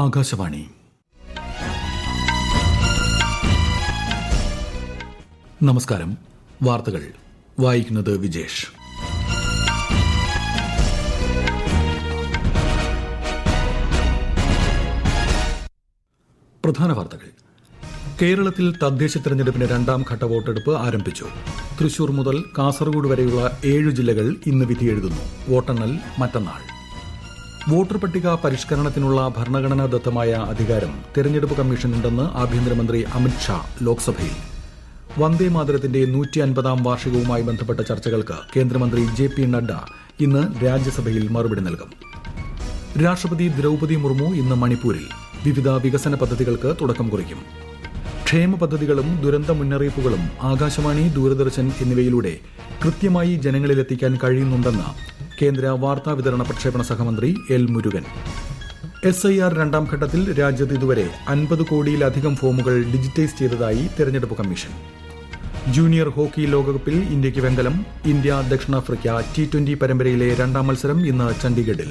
ആകാശവാണി. നമസ്കാരം. വാർത്തകൾ വായിക്കുന്നത് വിജേഷ്. പ്രധാന വാർത്തകൾ. കേരളത്തിൽ തദ്ദേശ തെരഞ്ഞെടുപ്പിന്റെ രണ്ടാം ഘട്ട വോട്ടെടുപ്പ് ആരംഭിച്ചു. തൃശൂർ മുതൽ കാസർഗോഡ് വരെയുള്ള 7 ജില്ലകൾ ഇന്ന് വിധിയെഴുതുന്നു. വോട്ടെണ്ണൽ മറ്റന്നാൾ. വോട്ടർ പട്ടിക പരിഷ്കരണത്തിനുള്ള ഭരണഘടനാദത്തമായ അധികാരം തെരഞ്ഞെടുപ്പ് കമ്മീഷനുണ്ടെന്ന് ആഭ്യന്തരമന്ത്രി അമിത്ഷാ ലോക്സഭയിൽ. വന്ദേമാതരത്തിന്റെ 150ാം വാർഷികവുമായി ബന്ധപ്പെട്ട ചർച്ചകൾക്ക് കേന്ദ്രമന്ത്രി JP നഡ്ഡ ഇന്ന് രാജ്യസഭയിൽ മറുപടി നൽകും. രാഷ്ട്രപതി ദ്രൌപദി മുർമു ഇന്ന് മണിപ്പൂരിൽ വിവിധ വികസന പദ്ധതികൾക്ക് തുടക്കം കുറിക്കും. ക്ഷേമ പദ്ധതികളും ദുരന്ത മുന്നറിയിപ്പുകളും ആകാശവാണി, ദൂരദർശൻ എന്നിവയിലൂടെ കൃത്യമായി ജനങ്ങളിലെത്തിക്കാൻ കഴിയുന്നുണ്ടെന്ന് കേന്ദ്ര വാർത്താവിതരണ പ്രക്ഷേപണ സഹമന്ത്രി എൽ മുരുകൻ. SIR രണ്ടാം ഘട്ടത്തിൽ രാജ്യത്ത് ഇതുവരെ 50 കോടിയിലധികം ഫോമുകൾ ഡിജിറ്റൈസ് ചെയ്തതായി തെരഞ്ഞെടുപ്പ് കമ്മീഷൻ. ജൂനിയർ ഹോക്കി ലോകകപ്പിൽ ഇന്ത്യയ്ക്ക് വെങ്കലം. ഇന്ത്യ ദക്ഷിണാഫ്രിക്ക T20 പരമ്പരയിലെ രണ്ടാം മത്സരം ഇന്ന് ചണ്ഡീഗഡിൽ.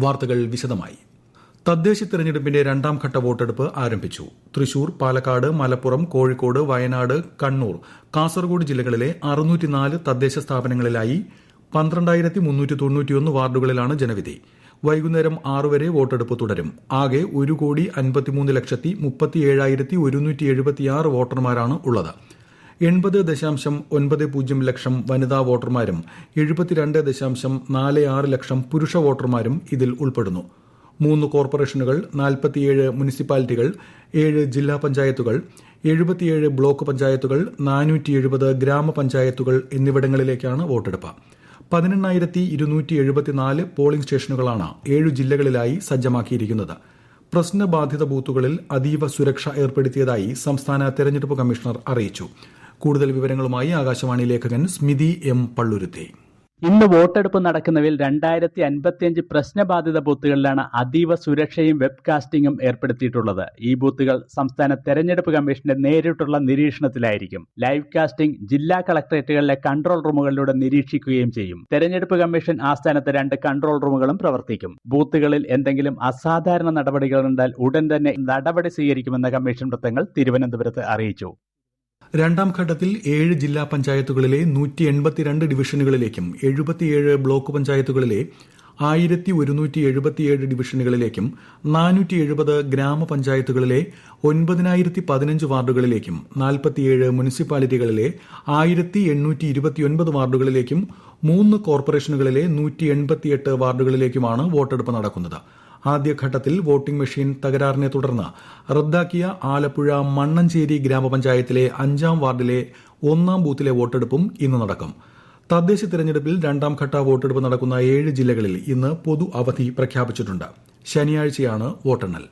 വാർത്തകൾ വിശദമായി. തദ്ദേശ തെരഞ്ഞെടുപ്പിന്റെ രണ്ടാം ഘട്ട വോട്ടെടുപ്പ് ആരംഭിച്ചു. തൃശൂർ, പാലക്കാട്, മലപ്പുറം, കോഴിക്കോട്, വയനാട്, കണ്ണൂർ, കാസർഗോഡ് ജില്ലകളിലെ 604 തദ്ദേശ സ്ഥാപനങ്ങളിലായി 12,391 വാർഡുകളിലാണ് ജനവിധി. വൈകുന്നേരം 6 വരെ വോട്ടെടുപ്പ് തുടരും. ആകെ 1,53,37,176 വോട്ടർമാരാണ് ഉള്ളത്. 80.90 ലക്ഷം വനിതാ വോട്ടർമാരും 72.46 ലക്ഷം പുരുഷ വോട്ടർമാരും ഇതിൽ ഉൾപ്പെടുന്നു. 3 കോർപ്പറേഷനുകൾ, 47 മുനിസിപ്പാലിറ്റികൾ, 7 ജില്ലാ പഞ്ചായത്തുകൾ, 77 ബ്ലോക്ക് പഞ്ചായത്തുകൾ, 470 ഗ്രാമപഞ്ചായത്തുകൾ എന്നിവിടങ്ങളിലേക്കാണ് വോട്ടെടുപ്പ്. 18,274 പോളിംഗ് സ്റ്റേഷനുകളാണ് 7 ജില്ലകളിലായി സജ്ജമാക്കിയിരിക്കുന്നത്. പ്രശ്നബാധിത ബൂത്തുകളിൽ അതീവ സുരക്ഷ ഏർപ്പെടുത്തിയതായി സംസ്ഥാന തെരഞ്ഞെടുപ്പ് കമ്മീഷണർ അറിയിച്ചു. കൂടുതൽ വിവരങ്ങളുമായി ആകാശവാണി ലേഖകൻ സ്മിതി M. പള്ളുരുത്തി. ഇന്ന് വോട്ടെടുപ്പ് നടക്കുന്നവയിൽ 2055 പ്രശ്നബാധിത ബൂത്തുകളിലാണ് അതീവ സുരക്ഷയും വെബ്കാസ്റ്റിംഗും ഏർപ്പെടുത്തിയിട്ടുള്ളത്. ഈ ബൂത്തുകൾ സംസ്ഥാന തെരഞ്ഞെടുപ്പ് കമ്മീഷന്റെ നേരിട്ടുള്ള നിരീക്ഷണത്തിലായിരിക്കും. ലൈവ് കാസ്റ്റിംഗ് ജില്ലാ കളക്ടറേറ്റുകളിലെ കൺട്രോൾ റൂമുകളിലൂടെ നിരീക്ഷിക്കുകയും ചെയ്യും. തെരഞ്ഞെടുപ്പ് കമ്മീഷൻ ആസ്ഥാനത്ത് 2 കൺട്രോൾ റൂമുകളും പ്രവർത്തിക്കും. ബൂത്തുകളിൽ എന്തെങ്കിലും അസാധാരണ നടപടികളുണ്ടാൽ ഉടൻ തന്നെ നടപടി സ്വീകരിക്കുമെന്ന് കമ്മീഷൻ വൃത്തങ്ങൾ തിരുവനന്തപുരത്ത് അറിയിച്ചു. രണ്ടാം ഘട്ടത്തിൽ 7 ജില്ലാ പഞ്ചായത്തുകളിലെ 182 ഡിവിഷനുകളിലേക്കും 77 ബ്ലോക്ക് പഞ്ചായത്തുകളിലെ 1,177 ഡിവിഷനുകളിലേക്കും 470 ഗ്രാമപഞ്ചായത്തുകളിലെ 9,015 വാർഡുകളിലേക്കും 47 മുനിസിപ്പാലിറ്റികളിലെ 1,829 വാർഡുകളിലേക്കും 3 കോർപ്പറേഷനുകളിലെ 188 വാർഡുകളിലേക്കുമാണ് വോട്ടെടുപ്പ് നടക്കുന്നത്. ആദ്യഘട്ടത്തിൽ വോട്ടിംഗ് മെഷീൻ തകരാറിനെ തുടർന്ന് റദ്ദാക്കിയ ആലപ്പുഴ മണ്ണഞ്ചേരി ഗ്രാമപഞ്ചായത്തിലെ 5ാം വാർഡിലെ 1ാം ബൂത്തിലെ വോട്ടെടുപ്പും ഇന്ന് നടക്കും. തദ്ദേശ തെരഞ്ഞെടുപ്പിൽ രണ്ടാം ഘട്ട വോട്ടെടുപ്പ് നടക്കുന്ന 7 ജില്ലകളിൽ ഇന്ന് പൊതു അവധി പ്രഖ്യാപിച്ചിട്ടുണ്ട്. ശനിയാഴ്ചയാണ് വോട്ടെണ്ണൽ.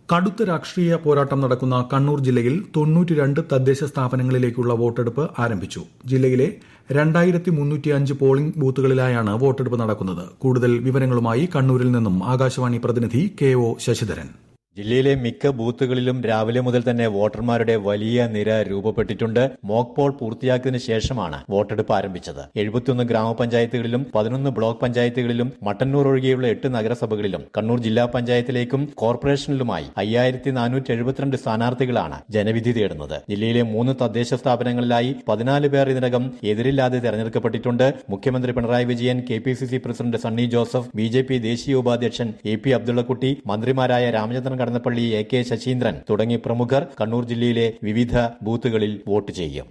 കടുത്ത രാഷ്ട്രീയ പോരാട്ടം നടക്കുന്ന കണ്ണൂർ ജില്ലയിൽ 92 തദ്ദേശ സ്ഥാപനങ്ങളിലേക്കുള്ള വോട്ടെടുപ്പ് ആരംഭിച്ചു. ജില്ലയിലെ 2,305 പോളിംഗ് ബൂത്തുകളിലായാണ് വോട്ടെടുപ്പ് നടക്കുന്നത്. കൂടുതൽ വിവരങ്ങളുമായി കണ്ണൂരിൽ നിന്നും ആകാശവാണി പ്രതിനിധി KO ശശിധരൻ. ജില്ലയിലെ മിക്ക ബൂത്തുകളിലും രാവിലെ മുതൽ തന്നെ വോട്ടർമാരുടെ വലിയ നിര രൂപപ്പെട്ടിട്ടുണ്ട്. മോക്ക് പോൾ പൂർത്തിയാക്കിയതിനു ശേഷമാണ് വോട്ടെടുപ്പ് ആരംഭിച്ചത്. 71 ഗ്രാമപഞ്ചായത്തുകളിലും 11 ബ്ലോക്ക് പഞ്ചായത്തുകളിലും മട്ടന്നൂർ ഒഴികെയുള്ള 8 നഗരസഭകളിലും കണ്ണൂർ ജില്ലാ പഞ്ചായത്തിലേക്കും കോർപ്പറേഷനിലുമായി 5,472 സ്ഥാനാർത്ഥികളാണ് ജനവിധി തേടുന്നത്. ജില്ലയിലെ 3 തദ്ദേശ സ്ഥാപനങ്ങളിലായി 14 പേർ ഇതിനകം എതിരില്ലാതെ തെരഞ്ഞെടുക്കപ്പെട്ടിട്ടുണ്ട്. മുഖ്യമന്ത്രി Pinarayi Vijayan, KPCC president Sunny Joseph, BJP ദേശീയ ഉപാധ്യക്ഷൻ AP അബ്ദുള്ളക്കുട്ടി, മന്ത്രിമാരായ രാമചന്ദ്രൻ കടന്നപ്പള്ളി, AK ശശീന്ദ്രൻ തുടങ്ങി പ്രമുഖർ കണ്ണൂർ ജില്ലയിലെ വിവിധ ബൂത്തുകളിൽ വോട്ട് ചെയ്യും.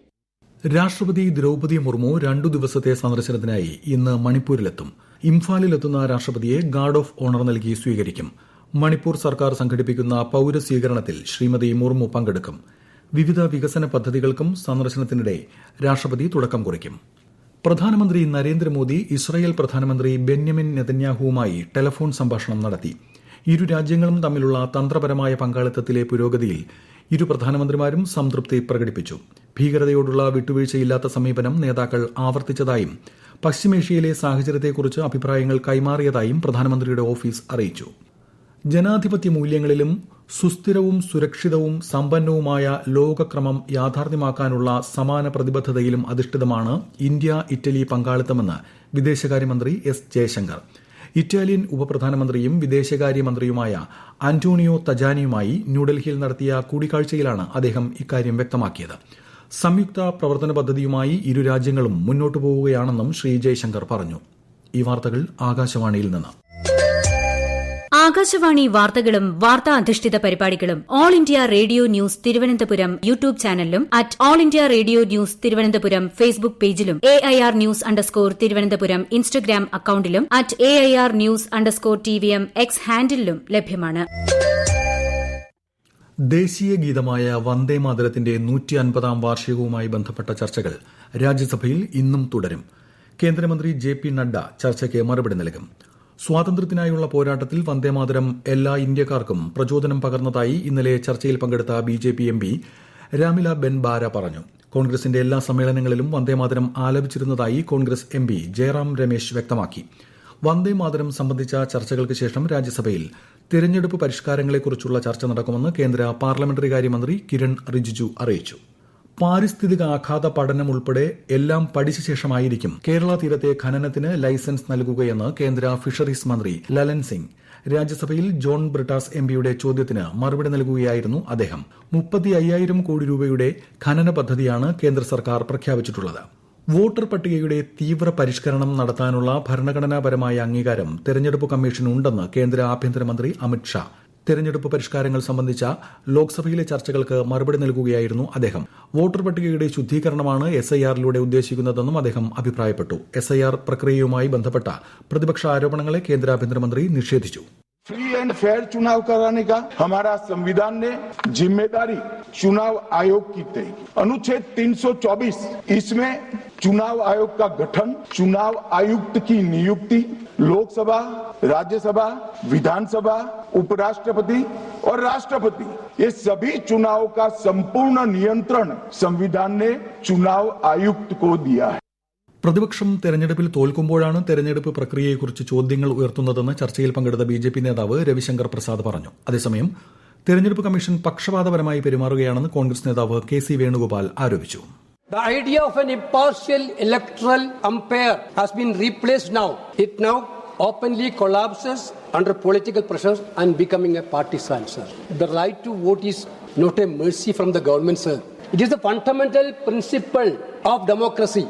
രാഷ്ട്രപതി ദ്രൌപദി മുർമു 2 ദിവസത്തെ സന്ദർശനത്തിനായി ഇന്ന് മണിപ്പൂരിലെത്തും. ഇംഫാലിലെത്തുന്ന രാഷ്ട്രപതിയെ ഗാർഡ് ഓഫ് ഓണർ നൽകി സ്വീകരിക്കും. മണിപ്പൂർ സർക്കാർ സംഘടിപ്പിക്കുന്ന പൌരസ്വീകരണത്തിൽ ശ്രീമതി മുർമു പങ്കെടുക്കും. വിവിധ വികസന പദ്ധതികൾക്കും സന്ദർശനത്തിനിടെ രാഷ്ട്രപതി തുടക്കം കുറിക്കും. പ്രധാനമന്ത്രി നരേന്ദ്രമോദി ഇസ്രായേൽ പ്രധാനമന്ത്രി ബെന്യാമിൻ നെതന്യാഹുവുമായി ടെലഫോൺ സംഭാഷണം നടത്തി. ഇരു രാജ്യങ്ങളും തമ്മിലുള്ള തന്ത്രപരമായ പങ്കാളിത്തത്തിലെ പുരോഗതിയിൽ ഇരു പ്രധാനമന്ത്രിമാരും സംതൃപ്തി പ്രകടിപ്പിച്ചു. ഭീകരതയോടുള്ള വിട്ടുവീഴ്ചയില്ലാത്ത സമീപനം നേതാക്കൾ ആവർത്തിച്ചതായും പശ്ചിമേഷ്യയിലെ സാഹചര്യത്തെക്കുറിച്ച് അഭിപ്രായങ്ങൾ കൈമാറിയതായും പ്രധാനമന്ത്രിയുടെ ഓഫീസ് അറിയിച്ചു. ജനാധിപത്യ മൂല്യങ്ങളിലും സുസ്ഥിരവും സുരക്ഷിതവും സമ്പന്നവുമായ ലോകക്രമം യാഥാർത്ഥ്യമാക്കാനുള്ള സമാന പ്രതിബദ്ധതയിലും അധിഷ്ഠിതമാണ് ഇന്ത്യ ഇറ്റലി പങ്കാളിത്തമെന്ന് വിദേശകാര്യമന്ത്രി S. ജയശങ്കർ. ഇറ്റാലിയൻ ഉപപ്രധാനമന്ത്രിയും വിദേശകാര്യമന്ത്രിയുമായ ആന്റോണിയോ തജാനിയുമായി ന്യൂഡൽഹിയിൽ നടത്തിയ കൂടിക്കാഴ്ചയിലാണ് അദ്ദേഹം ഇക്കാര്യം വ്യക്തമാക്കിയത്. സംയുക്ത പ്രവർത്തന പദ്ധതിയുമായി ഇരു രാജ്യങ്ങളും മുന്നോട്ടു പോവുകയാണെന്നും ശ്രീ ജയശങ്കർ പറഞ്ഞു. ഈ വാർത്തകൾ ആകാശവാണിയിൽ നിന്ന്. ആകാശവാണി വാർത്തകളും വാർത്താ അധിഷ്ഠിത പരിപാടികളും all India radio news Thiruvananthapuram YouTube ചാനലിലും @all India radio news Thiruvananthapuram Facebook പേജിലും AIR News _തിരുവനന്തപുരം ഇൻസ്റ്റഗ്രാം അക്കൌണ്ടിലും @AIR News _TVM X ഹാൻഡിലും ലഭ്യമാണ്. ദേശീയ ഗീതമായ വന്ദേമാതരത്തിന്റെ 150ാം വാർഷികവുമായി ബന്ധപ്പെട്ട ചർച്ചകൾ രാജ്യസഭയിൽ ഇന്നും തുടരും. കേന്ദ്രമന്ത്രി JP നഡ്ഡ ചർച്ചയ്ക്ക് മറുപടി നൽകും. സ്വാതന്ത്ര്യത്തിനായുള്ള പോരാട്ടത്തിൽ വന്ദേമാതരം എല്ലാ ഇന്ത്യക്കാർക്കും പ്രചോദനം പകർന്നതായി ഇന്നലെ ചർച്ചയിൽ പങ്കെടുത്ത BJP MP രാമില ബെൻ ബാര പറഞ്ഞു. കോൺഗ്രസിന്റെ എല്ലാ സമ്മേളനങ്ങളിലും വന്ദേമാതരം ആലപിച്ചിരുന്നതായി കോൺഗ്രസ് MP ജയറാം രമേശ് വ്യക്തമാക്കി. വന്ദേമാതരം സംബന്ധിച്ച ചർച്ചകൾക്ക് ശേഷം രാജ്യസഭയിൽ തിരഞ്ഞെടുപ്പ് പരിഷ്കാരങ്ങളെക്കുറിച്ചുള്ള ചർച്ച നടക്കുമെന്ന് കേന്ദ്ര പാർലമെന്ററി കാര്യമന്ത്രി കിരൺ റിജിജു അറിയിച്ചു. പാരിസ്ഥിതിക ആഘാത പഠനം ഉൾപ്പെടെ എല്ലാം പഠിച്ച ശേഷമായിരിക്കും കേരള തീരത്തെ ഖനനത്തിന് ലൈസൻസ് നൽകുകയെന്ന് കേന്ദ്ര ഫിഷറീസ് മന്ത്രി ലലൻ സിംഗ് രാജ്യസഭയിൽ ജോൺ ബ്രിട്ടാസ് MPയുടെ ചോദ്യത്തിന് മറുപടി നൽകുകയായിരുന്നു അദ്ദേഹം. 35,000 കോടി രൂപയുടെ ഖനന പദ്ധതിയാണ് കേന്ദ്ര സർക്കാർ പ്രഖ്യാപിച്ചിട്ടുള്ളത്. വോട്ടർ പട്ടികയുടെ തീവ്ര പരിഷ്കരണം നടത്താനുള്ള ഭരണഘടനാപരമായ അംഗീകാരം തെരഞ്ഞെടുപ്പ് കമ്മീഷനുണ്ടെന്ന് കേന്ദ്ര ആഭ്യന്തരമന്ത്രി അമിത് ഷാ തെരഞ്ഞെടുപ്പ് പരിഷ്കാരങ്ങൾ സംബന്ധിച്ച ലോക്സഭയിലെ ചർച്ചകൾക്ക് മറുപടി നൽകുകയായിരുന്നു അദ്ദേഹം. വോട്ടർ പട്ടികയുടെ ശുദ്ധീകരണമാണ് SIRലൂടെ ഉദ്ദേശിക്കുന്നതെന്നും അദ്ദേഹം അഭിപ്രായപ്പെട്ടു. SIR പ്രക്രിയയുമായി ബന്ധപ്പെട്ട പ്രതിപക്ഷ ആരോപണങ്ങളെ കേന്ദ്ര ആഭ്യന്തരമന്ത്രി നിഷേധിച്ചു. फ्री एंड फेयर चुनाव कराने का हमारा संविधान ने जिम्मेदारी चुनाव आयोग की तय की. अनुच्छेद 324 इसमें चुनाव आयोग का गठन, चुनाव आयुक्त की नियुक्ति, लोकसभा, राज्यसभा, विधानसभा, उपराष्ट्रपति और राष्ट्रपति ये सभी चुनाव का संपूर्ण नियंत्रण संविधान ने चुनाव आयुक्त को दिया है. പ്രതിപക്ഷം തെരഞ്ഞെടുപ്പിൽ തോൽക്കുമ്പോഴാണ് തെരഞ്ഞെടുപ്പ് പ്രക്രിയയെക്കുറിച്ച് ചോദ്യങ്ങൾ ഉയർത്തുന്നതെന്ന് ചർച്ചയിൽ പങ്കെടുത്ത BJP നേതാവ് രവിശങ്കർ പ്രസാദ് പറഞ്ഞു. അതേസമയം തെരഞ്ഞെടുപ്പ് കമ്മീഷൻ പക്ഷപാതപരമായി പെരുമാറുകയാണെന്ന് കോൺഗ്രസ് നേതാവ് KC വേണുഗോപാൽ ആരോപിച്ചു. The idea of an impartial electoral umpire has been replaced now. It now openly collapses under political pressures and becoming a partisan, sir. The right to vote is not a mercy from the government, sir. It is the fundamental principle of democracy.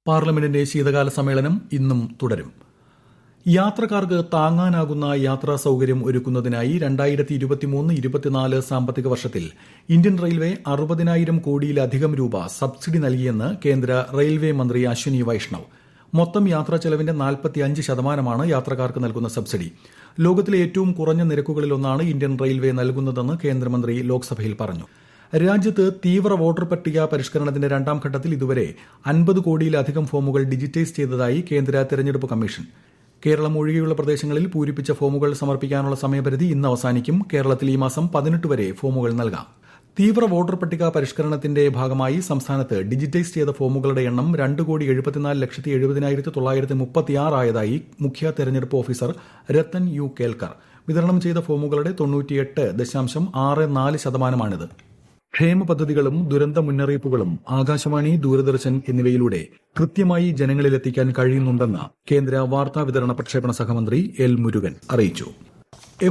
പാർലമെന്റിന്റെ ശീതകാല സമ്മേളനം ഇന്നും തുടരും. യാത്രക്കാർക്ക് താങ്ങാനാകുന്ന യാത്രാ സൌകര്യം ഒരുക്കുന്നതിനായി 2023-24 സാമ്പത്തിക വർഷത്തിൽ ഇന്ത്യൻ റെയിൽവേ 60,000 കോടിയിലധികം രൂപ സബ്സിഡി നൽകിയെന്ന് കേന്ദ്ര റെയിൽവേ മന്ത്രി അശ്വിനി വൈഷ്ണവ്. മൊത്തം യാത്രാ ചെലവിന്റെ 45% യാത്രക്കാർക്ക് നൽകുന്ന സബ്സിഡി. ലോകത്തിലെ ഏറ്റവും കുറഞ്ഞ നിരക്കുകളിലൊന്നാണ് ഇന്ത്യൻ റെയിൽവേ നൽകുന്നതെന്ന് കേന്ദ്രമന്ത്രി ലോക്സഭയിൽ പറഞ്ഞു. രാജ്യത്ത് തീവ്ര വോട്ടർ പട്ടിക പരിഷ്കരണത്തിന്റെ 2ാം ഘട്ടത്തിൽ ഇതുവരെ 50 കോടിയിലധികം ഫോമുകൾ ഡിജിറ്റൈസ് ചെയ്തതായി കേന്ദ്ര തെരഞ്ഞെടുപ്പ് കമ്മീഷൻ. കേരളം ഒഴികെയുള്ള പ്രദേശങ്ങളിൽ പൂരിപ്പിച്ച ഫോമുകൾ സമർപ്പിക്കാനുള്ള സമയപരിധി ഇന്ന് അവസാനിക്കും. കേരളത്തിൽ ഈ മാസം 18 വരെ ഫോമുകൾ നൽകാം. തീവ്ര വോട്ടർ പട്ടിക പരിഷ്കരണത്തിന്റെ ഭാഗമായി സംസ്ഥാനത്ത് ഡിജിറ്റൈസ് ചെയ്ത ഫോമുകളുടെ എണ്ണം 2,74,70,936 ആയതായി മുഖ്യ തെരഞ്ഞെടുപ്പ് ഓഫീസർ രത്തൻ യു കേൽക്കർ. വിതരണം ചെയ്ത ഫോമുകളുടെ 98.64% ക്ഷേമ പദ്ധതികളും ദുരന്ത മുന്നറിയിപ്പുകളും ആകാശവാണി, ദൂരദർശൻ എന്നിവയിലൂടെ കൃത്യമായി ജനങ്ങളിലെത്തിക്കാൻ കഴിയുന്നുണ്ടെന്ന് കേന്ദ്ര വാർത്താ വിതരണ പ്രക്ഷേപണ സഹമന്ത്രി എൽ മുരുകൻ അറിയിച്ചു.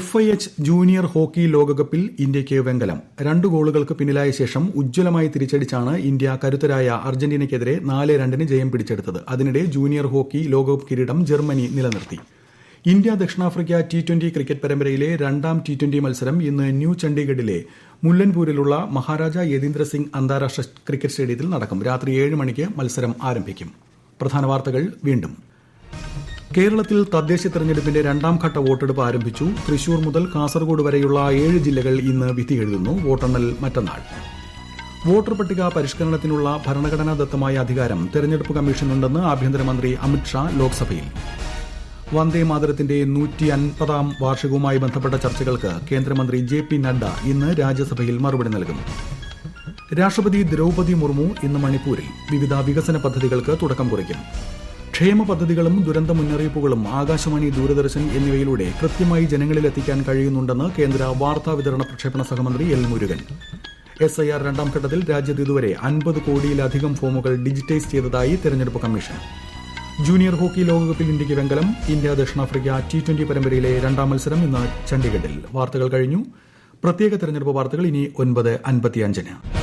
FIH ജൂനിയർ ഹോക്കി ലോകകപ്പിൽ ഇന്ത്യയ്ക്ക് വെങ്കലം. 2 ഗോളുകൾക്ക് പിന്നിലായ ശേഷം ഉജ്ജ്വലമായി തിരിച്ചടിച്ചാണ് ഇന്ത്യ കരുത്തരായ അർജന്റീനയ്ക്കെതിരെ 4-2 ജയം പിടിച്ചെടുത്തത്. അതിനിടെ ജൂനിയർ ഹോക്കി ലോകകപ്പ് കിരീടം ജർമ്മനി നിലനിർത്തി. ഇന്ത്യ ദക്ഷിണാഫ്രിക്ക T20 ക്രിക്കറ്റ് പരമ്പരയിലെ 2ാം T20 മത്സരം ഇന്ന് ന്യൂ ചണ്ഡീഗഡിലെ മുല്ലൻപൂരിലുള്ള മഹാരാജ യതീന്ദ്ര സിംഗ് അന്താരാഷ്ട്ര ക്രിക്കറ്റ് സ്റ്റേഡിയത്തിൽ നടക്കും. രാത്രി 7 മണിക്ക് മത്സരം ആരംഭിക്കും. പ്രധാന വാർത്തകൾ വീണ്ടും. കേരളത്തിൽ തദ്ദേശ തെരഞ്ഞെടുപ്പിന്റെ 2ാം ഘട്ട വോട്ടെടുപ്പ് ആരംഭിച്ചു. തൃശൂർ മുതൽ കാസർഗോഡ് വരെയുള്ള 7 ജില്ലകൾ ഇന്ന് വിധി എഴുതുന്നു. വോട്ടെണ്ണൽ മറ്റന്നാൾ. വോട്ടർ പട്ടിക പരിഷ്കരണത്തിനുള്ള ഭരണഘടനാദത്തമായ അധികാരം തെരഞ്ഞെടുപ്പ് കമ്മീഷനുണ്ടെന്ന് ആഭ്യന്തരമന്ത്രി അമിത് ഷാ ലോക്സഭയിൽ. വന്ദേമാതരത്തിന്റെ 150ാം വാർഷികവുമായി ബന്ധപ്പെട്ട ചർച്ചകൾക്ക് കേന്ദ്രമന്ത്രി JP നഡ്ഡ ഇന്ന് രാജ്യസഭയിൽ മറുപടി നൽകും. രാഷ്ട്രപതി ദ്രൌപദി മുർമു ഇന്ന് മണിപ്പൂരിൽ വിവിധ വികസന പദ്ധതികൾക്ക് തുടക്കം കുറിക്കും. ക്ഷേമ പദ്ധതികളും ദുരന്ത മുന്നറിയിപ്പുകളും ആകാശവാണി, ദൂരദർശൻ എന്നിവയിലൂടെ കൃത്യമായി ജനങ്ങളിലെത്തിക്കാൻ കഴിയുന്നുണ്ടെന്ന് കേന്ദ്ര വാർത്താ വിതരണ പ്രക്ഷേപണ സഹമന്ത്രി എൽ മുരുകൻ. SIR 2ാം ഘട്ടത്തിൽ രാജ്യത്ത് ഇതുവരെ 50 കോടിയിലധികം ഫോമുകൾ ഡിജിറ്റൈസ് ചെയ്തതായി തെരഞ്ഞെടുപ്പ് കമ്മീഷൻ. ജൂനിയർ ഹോക്കി ലോകകപ്പിൽ ഇന്ത്യയ്ക്ക് വെങ്കലം. ഇന്ത്യ ദക്ഷിണാഫ്രിക്ക T20 പരമ്പരയിലെ രണ്ടാം മത്സരം ഇന്ന് ചണ്ഡീഗഡിൽ. വാർത്തകൾ കഴിഞ്ഞു. പ്രത്യേക തെരഞ്ഞെടുപ്പ് വാർത്തകൾ ഇനി 9:55.